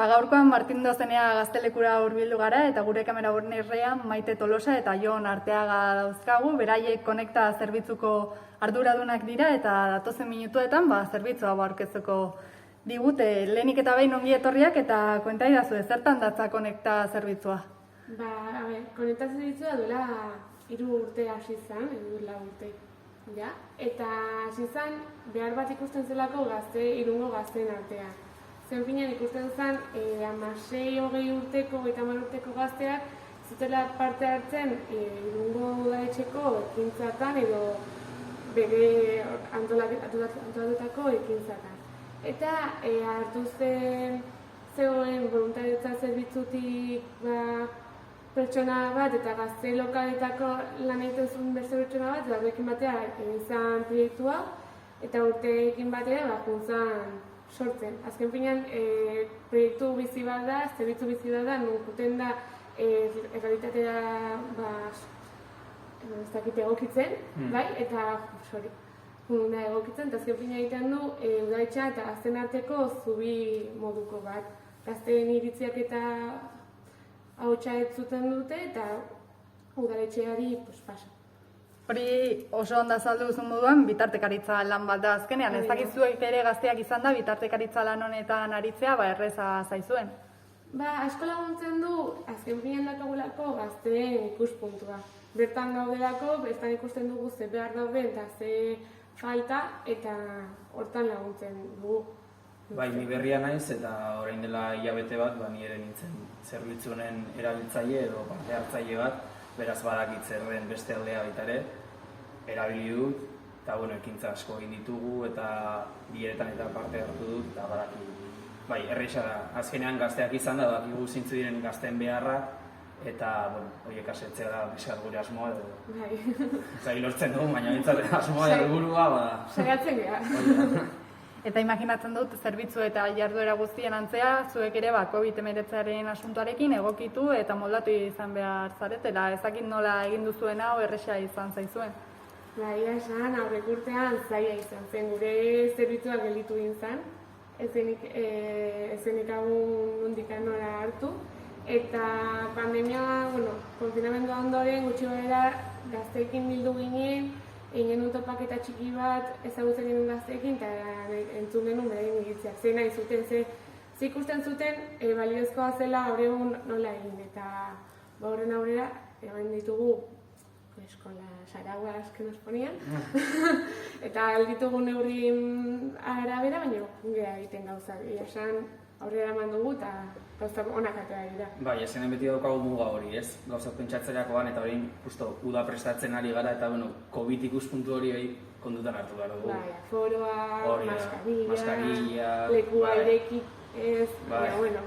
Gaurkoan Martin Dozenea gaztelekura hurbildu gara eta gure kamera bornerrean Maite Tolosa eta Jon Arteaga dauzkagu, beraiek konekta zerbitzuko arduradunak dira eta datozen minutuetan zerbitzua aurkeztuko digute. Lehenik eta behin ongi etorriak eta kuenta idazu zertan datza konekta zerbitzua? Konekta zerbitzua duela 3 urte hasi zen, 4 urte. Ja? Eta hasi zen behar bat ikusten zelako irungo gazteen artean. Zenfinean ikusten zen 16-20 urteko, 30 urteko gazteak zutela parte hartzen irungo udaletxeko ekintzatan edo bere antolatutako ekintzatan. Eta hartu zegoen voluntariotza zerbitzutik pertsona bat eta gazte lokaletako lan egiten zuen beste pertsona bat, horrekin batera egin zen proiektua eta urteekin batera juntzan sortzen. Azken finean, proiektu bizi bat da, zerbitzu bizi bat da, non juten da errealitatea ez dakit egokitzen, bai? Eta, egokitzen, eta azken finean egiten du udaletxea eta gazten arteko zubi moduko bat. Gazteen iritziak eta ahotsa ez zuten dute eta udaletxeari pasa. Hori oso ondo azaldu duzun moduan, bitartekaritza lan bat da azkenean. Ez dakizuek ere gazteak izan da, bitartekaritza lan honetan aritzea, erreza zaizuen. Asko laguntzen du, azken finean dakagulako gazteen ikuspuntua. Bertan gaudelako, bertan ikusten dugu ze behar dauden eta ze falta eta hortan laguntzen dugu. Ni berria naiz eta orain dela hilabete bat, ni ere nintzen zerbitzu honen erabiltzaile edo parte hartzaile bat, beraz badakit zerren beste aldea baita ere, erabili dut, eta ekintza asko egin ditugu eta bileretan eta parte hartu dut, eta badakit, erresa da. Azkenean gazteak izan da, dakigu zintzu diren gazteen beharra, eta horiek asetzea da bizkat gure asmoa edo. Zai lortzen dugu, baina bintzat asmoa edo helburua, saiatzen gara. Eta imaginatzen dut, zerbitzu eta jarduera guztien antzea, zuek ere COVID-19aren asuntoarekin egokitu eta moldatu izan behar zaretela. Ez dakit nola egin duzuen hau erresa izan zaizuen. Esan, aurrek urtean zaila izan zen, gure zerbitzua gelditu egin zen. Ez zenik agun nondikan nora hartu. Eta pandemia, konfinamendua ondoren gutxi gorera gazteekin bildu ginen, egin genuen topaketa txiki bat ezagutzen genuen gazteekin eta entzun genuen beraien iritziak. Zein nahi zuten, ze ikusten zuten baliozkoa zela aurregun nola egin. Eta horren aurrera egin ditugu eskola saraguas que nos ponían. Eta ditugu neurrin arabera, baina gera egiten gauzak. Esan aurrera eman dugu eta gauzak onak atera dira. Ezenen beti daukagu muga hori, ez? Gauzak pentsatzerakoan eta hori uda prestatzen ari gara eta COVID ikuspuntu hori kondutan hartu behar dugu. Foroa, maskarilla, lekua irekik ez,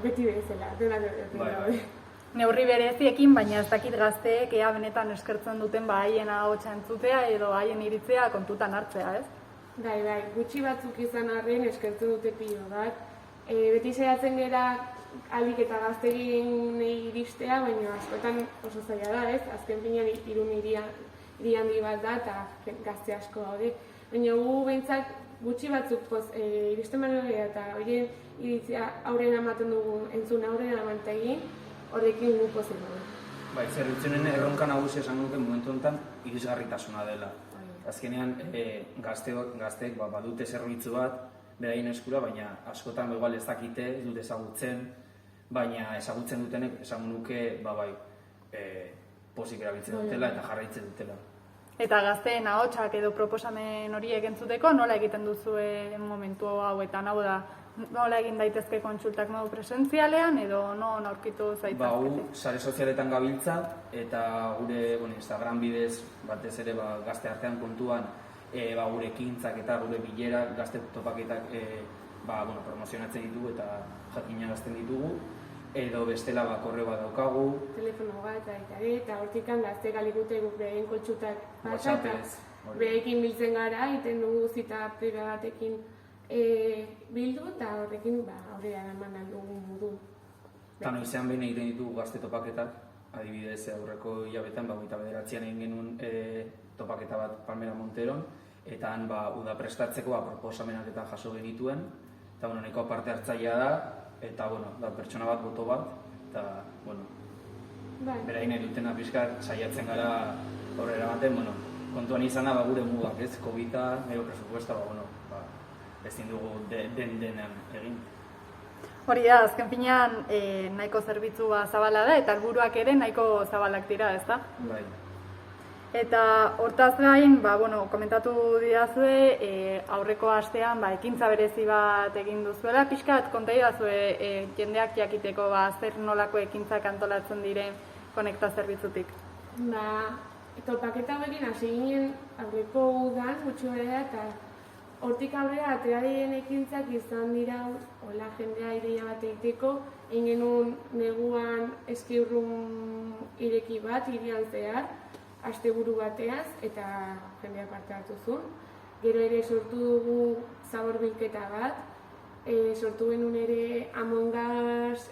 beti bezala, denak. Neurri bereziekin, baina ez dakit gazteek ea benetan eskertzen duten haien ahotsa entzutea edo haien iritzea kontutan hartzea, ez? Gutxi batzuk izan arren eskertzen dute pilo bat. Beti saiatzen gara alik eta gaztegin iristea, baina askotan oso zaila da, ez? Azken finean irun hiri handi bat da eta gazte asko gaude. Baina gu behintzat gutxi batzuk iristen baino eta horien iritzia aurrera ematen dugu, entzun aurrera ematen egin, horrekin gu pozik dugu. Zerbitzunen erronka nagusia esan duken momentu honetan irisgarritasuna dela. Azkenean gazteek badute zerbitzu bat, beraien eskura, baina askotan igual ez dakite, ez dute ezagutzen, baina ezagutzen dutenek esan nuke pozik erabiltzen dutela eta jarraitzen dutela. Eta gazteen ahotsak edo proposamen horiek entzuteko nola egiten duzue momentu hauetan, hau da, nola egin daitezke kontsultak modu presentzialean edo non aurkitu zaitezkete? Sare sozialetan gabiltza eta gure Instagram bidez batez ere gazte artean kontuan gure ekintzak eta gure bilerak, gazte topaketak promozionatzen ditugu eta jakinarazten ditugu. Edo bestela korreo bat daukagu. Telefono bat eta hortikan gazte galikute guk behin kontsultak pasa eta behekin biltzen gara, egiten dugu zita priba batekin bildu eta horrekin aurrera eman dugu modu. Eta noizean behin egiten ditugu gazte topaketak, adibidez aurreko hilabetean 29an egin genuen topaketa bat Palmera Monteron, eta han uda prestatzeko proposamenak eta jaso genituen, eta nahiko parte hartzailea da, eta, bueno, da pertsona bat, boto bat, eta, bueno, Bai. berain edutena pixkat saiatzen gara horrela ematen, bueno, kontuan izana gure mugak, ez, COVID-a, gero presupuesta, bueno, ezin dugu denean egin. Hori da, azken finean nahiko zerbitzua zabala da eta helburuak ere nahiko zabalak dira, ezta? Bai. Eta hortaz gain, komentatu didazue, aurreko astean ekintza berezi bat egin duzuela, pixkat konta didazue jendeak jakiteko zer nolako ekintzak antolatzen diren Konekta zerbitzutik. Topaketa hauekin hasi ginen aurreko udan, gutxi bera, eta hortik aurrera atera diren ekintzak izan dira, hola jendea ideia bat egiteko, egin genuen neguan eskiurrun ireki bat, hirian zehar, asteburu bateaz, eta jendea parte hartu zuen. Gero ere sortu dugu zabor bilketa bat, sortu genuen ere Among Us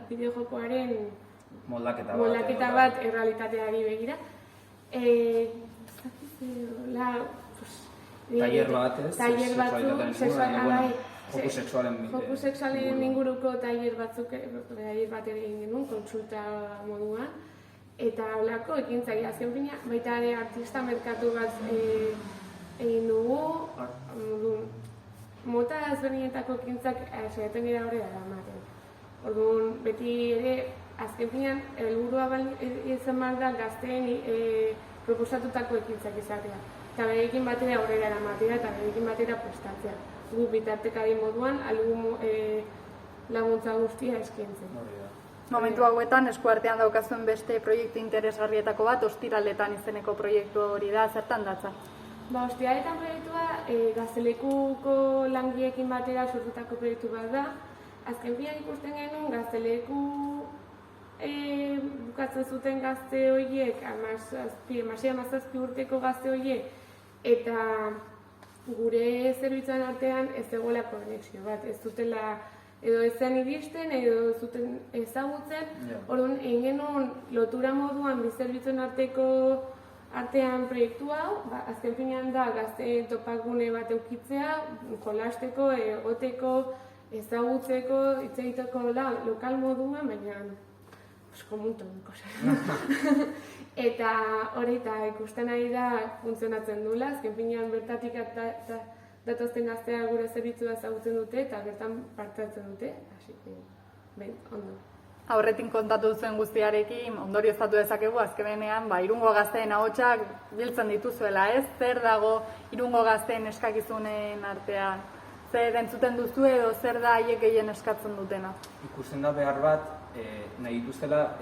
bideojokoaren moldaketa bat errealitateari begira. Taller bat, ez? Taller Joku sexualen inguruko taller bat egin genuen, kontsulta moduan. Eta holako ekintzak azken fina, baita ere artista merkatu bat egin dugu, mota ezberdinetako ekintzak saiatzen dira horrela eramaten. Orduan, beti ere, azken finean, helburua izan behar da gazteen proposatutako ekintzak izatea. Eta berekin batera aurrera eramatea eta berekin batera prestatzea. Gu bitartekari moduan, laguntza guztia eskaintzen. Momentu hauetan, eskuartean daukazuen beste proiektu interesgarrietako bat, Ostiraletan izeneko proiektu hori da, zertan datza? Ostiraletan proiektua Gaztelekuko langileekin batera sortutako proiektu bat da. Azken finean ikusten genuen Gazteleku bukatzen zuten gazte horiek, 16-17 urteko gazte horiek, eta gure zerbitzuan artean ez zegoela konexio bat, ez zutela edo ez zen iristen, edo zuten ezagutzen, orduan egin genuen lotura moduan bi zerbitzuen artean proiektu hau, azken finean da gazteen topagune bat eukitzea, jolasteko, egoteko, ezagutzeko, hitz egiteko lokal moduan, baina un montón de cosas. Eta hori eta ikusten ari da funtzionatzen duela, azken finean bertatik datozten gaztea gure zerbitzua ezagutzen dute eta bertan parte hartzen dute, hasi que, ondo. Aurretin kontatu duzuen guztiarekin, ondorioztatu dezakegu azkenean, Irungo gazteen ahotsak biltzen dituzuela, ez? Zer dago Irungo gazteen eskakizunen artean? Zer entzuten duzu edo zer da haiek gehien eskatzen dutena? Ikusten da behar bat, nahi dituztela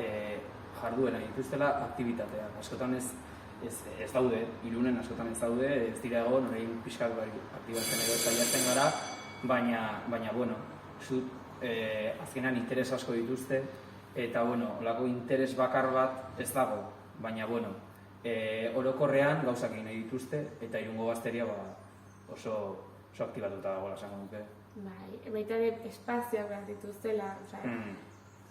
jarduera, nahi dituztela aktibitatea. Askotan ez daude, Irunen askotan ez daude, ez dira egon, orain pixkak aktibatzen edo saiatzen gara, baina bueno, azkenan interes asko dituzte, eta olako interes bakar bat ez dago, baina orokorrean gauzak egin nahi dituzte, eta Irungo gazteria oso aktibatuta dagoela esango nuke. Baita ere espazioak behar dituztela,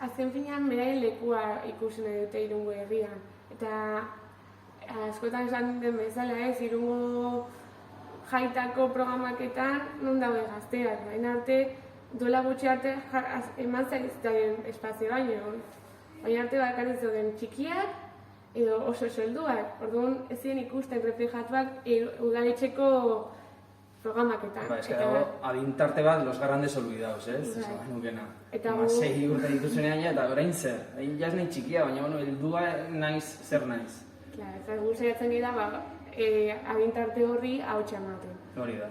azken finean beraien lekua ikusi nahi dute Irungo herrian. Eta askotan esan den bezala ez, Irungo jaitako programaketan non daude gazteak. Baina arte, duela gutxi arte eman zaiztaren espazio baino. Baina arte bakarrik zeuden txikiak edo oso selduak. Orduan ez ziren ikusten reflejatuak udaletxeko programaketan. Ez que dago, adintarte bat, los grandes olvidados, ez? Eta 6 urte dituzunean eta orain zer. Ja ez nahi txikia, baina heldua naiz, zer naiz. Eta gu saiatzen gira, adintarte horri ahotsa ematen. Hori da.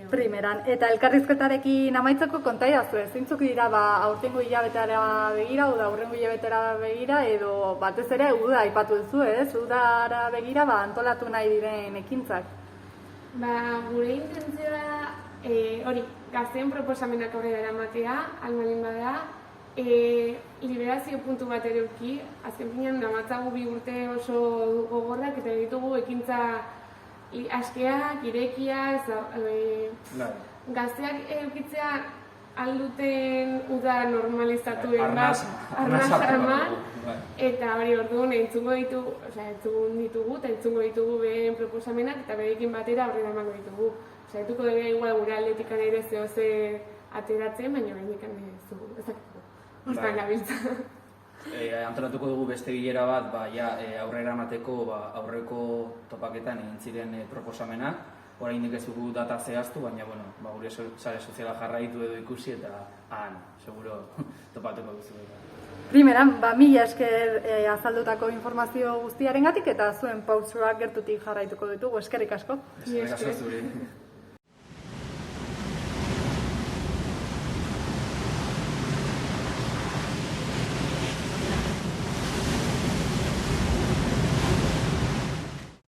Primeran, eta elkarrizketarekin amaitzeko konta idazue, zeintzuk dira aurtengo hilabetera begira, uda aurrengo hilabetera begira, edo batez ere uda aipatu duzu, ez? Udara begira antolatu nahi diren ekintzak. Gure intentzioa hori, gazteen proposamenak aurrera eramatea, almalin bada, liberazio puntu bat ere urki, azken finean damatzagu 2 urte oso gogorrak eta ditugu ekintza askeak, irekiak, gazteak eukitzea alduten uda normalizatuen bat, arnaz, eta hori orduan entzungo ditugu eta entzungo ditugu behen proposamenak eta berekin batera aurrera emango ditugu. Zaituko dira igual gure atletikan ere zehose ateratzen, baina oraindik ez dugu, ezakigu. Hortan gabiltza. Antolatuko dugu beste bilera bat, aurrera emateko aurreko topaketan egin ziren proposamenak. Oraindik ez dugu data zehaztu, baina gure sare soziala jarraitu edo ikusi eta seguro topatuko duzu. Primeran, mila esker azaldutako informazio guztiarengatik eta zuen pausuak gertutik jarraituko ditugu. Eskerrik asko. Eskerrik asko zuri.